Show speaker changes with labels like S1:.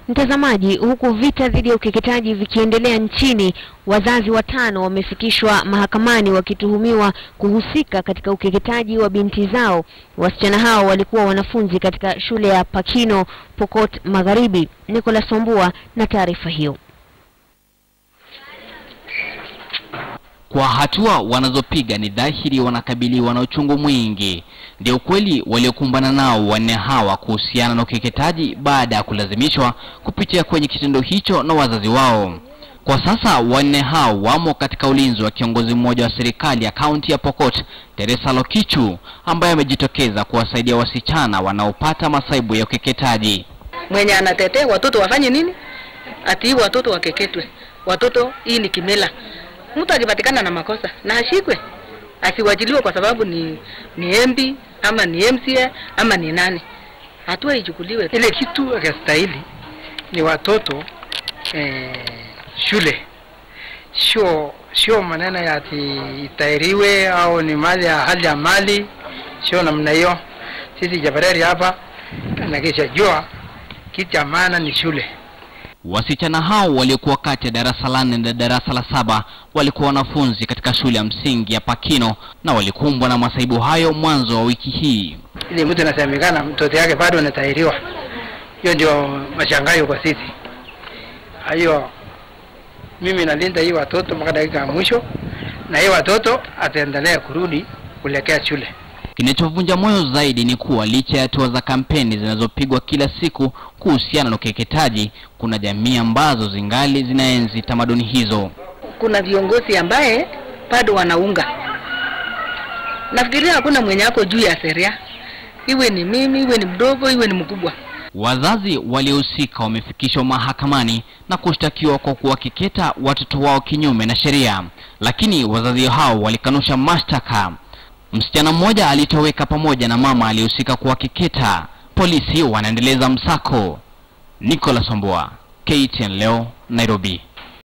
S1: Mtazamaji, huku vita dhidi ya ukeketaji vikiendelea nchini, wazazi 5 wamefikishwa mahakamani wakituhumiwa kuhusika katika ukeketaji wa binti zao. Wasichana hao walikuwa wanafunzi katika shule ya Pakino, Pokot Magharibi. Nicholas Wambua na taarifa hiyo.
S2: Kwa hatua wanazopiga ni dhahiri wanakabiliwa na uchungu mwingi. Ndio ukweli waliokumbana nao wanne hawa kuhusiana na ukeketaji baada ya kulazimishwa kupitia kwenye kitendo hicho na wazazi wao. Kwa sasa wanne hao wamo katika ulinzi wa kiongozi mmoja wa serikali ya kaunti ya Pokot, Teresa Lokichu, ambaye amejitokeza kuwasaidia wasichana wanaopata masaibu ya ukeketaji.
S3: Mwenye anatetea watoto wafanye nini? Ati watoto wakeketwe. Watoto hii ni kimela. Mtu akipatikana na makosa na ashikwe, asiwajiliwe kwa sababu ni MP ama ni MCA ama ni nani. Hatua ichukuliwe.
S4: Ile kitu akastahili ni watoto shule. Sio maneno ya itairiwe au ni mali ya hali ya mali. Sio namna hiyo. Sisi Jabareri hapa na kisha jua kitu cha maana ni shule.
S2: Wasichana hao waliokuwa kati ya darasa la 4 na darasa la 7 walikuwa wanafunzi katika shule ya msingi ya Pakino na walikumbwa na masaibu hayo mwanzo wa wiki hii.
S4: Ile mtu anasemekana mtoto yake bado anatairiwa. Hiyo ndio mashangayo kwa sisi. Hayo mimi nalinda hii watoto mpaka dakika ya mwisho, na hii watoto ataendelea kurudi kuelekea shule.
S2: Kinachovunja moyo zaidi ni kuwa licha ya hatua za kampeni zinazopigwa kila siku kuhusiana na ukeketaji, kuna jamii ambazo zingali zinaenzi tamaduni hizo.
S3: Kuna viongozi ambaye bado wanaunga. Nafikiria hakuna mwenye ako juu ya sheria. Iwe ni mimi, iwe ni mdogo, iwe ni mkubwa.
S2: Wazazi waliohusika wamefikishwa mahakamani na kushtakiwa kwa kuwakeketa watoto wao kinyume na sheria, lakini wazazi hao walikanusha mashtaka. Msichana mmoja alitoweka pamoja na mama aliyehusika kuwakeketa. Polisi wanaendeleza msako. Nicholas Wambua, KTN leo, Nairobi.